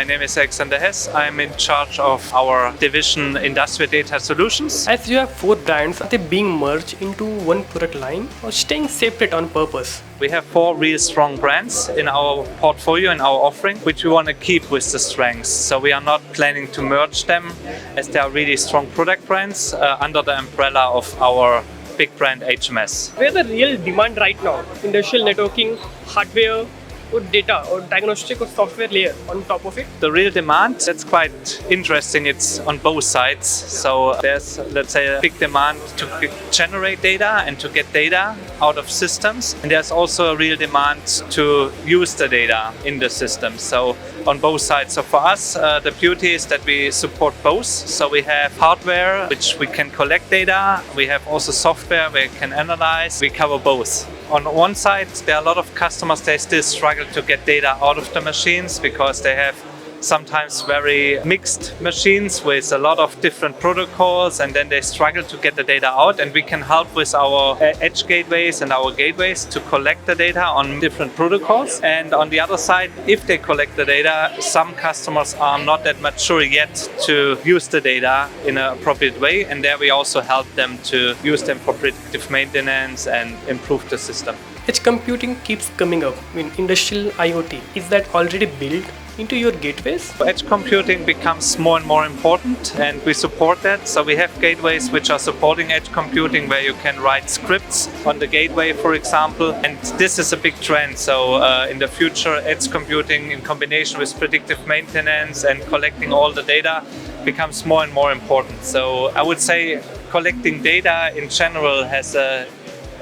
My name is Alexander Hess. I'm in charge of our division Industrial Data Solutions. As you have 4 brands, are they being merged into one product line or staying separate on purpose? We have 4 really strong brands in our portfolio, in our offering, which we want to keep with the strengths. So we are not planning to merge them, as they are really strong product brands under the umbrella of our big brand HMS. Where's the real demand right now? Industrial networking, hardware, or data, or diagnostic or software layer on top of it? The real demand, that's quite interesting. It's on both sides. So there's, let's say, a big demand to generate data and to get data out of systems. And there's also a real demand to use the data in the system. So on both sides. So for us, the beauty is that we support both. So we have hardware, which we can collect data. We have also software where we can analyze. We cover both. On one side, there are a lot of customers, they still struggle to get data out of the machines because they have sometimes very mixed machines with a lot of different protocols, and then they struggle to get the data out. And we can help with our edge gateways and our gateways to collect the data on different protocols. And on the other side, if they collect the data, some customers are not that mature yet to use the data in an appropriate way. And there we also help them to use them for predictive maintenance and improve the system. Edge computing keeps coming up in industrial IoT. Is that already built into your gateways? Edge computing becomes more and more important, and we support that. So we have gateways which are supporting edge computing, where you can write scripts on the gateway, for example. And this is a big trend. So in the future, edge computing in combination with predictive maintenance and collecting all the data becomes more and more important. So I would say collecting data in general has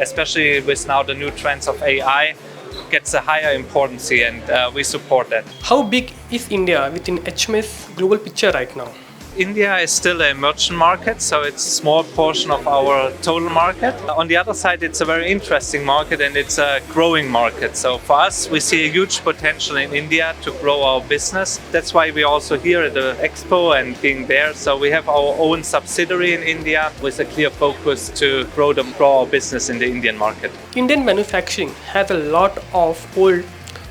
especially with now the new trends of AI, gets a higher importance, and we support that. How big is India within HMS global picture right now? India is still an emerging market, so it's a small portion of our total market. On the other side, it's a very interesting market, and it's a growing market. So for us, we see a huge potential in India to grow our business. That's why we're also here at the Expo and being there. So we have our own subsidiary in India with a clear focus to grow our business in the Indian market. Indian manufacturing has a lot of old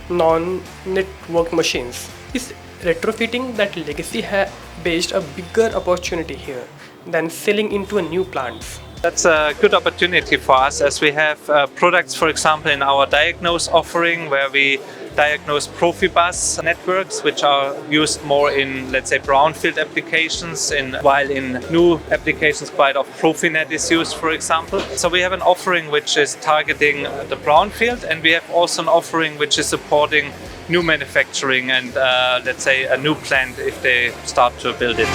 non-network machines. Is retrofitting that legacy based a bigger opportunity here than selling into a new plant? That's a good opportunity for us, as we have products, for example, in our diagnose offering, where we diagnose Profibus networks, which are used more in, let's say, brownfield applications, while in new applications quite often Profinet is used, for example. So we have an offering which is targeting the brownfield, and we have also an offering which is supporting new manufacturing and let's say a new plant if they start to build it.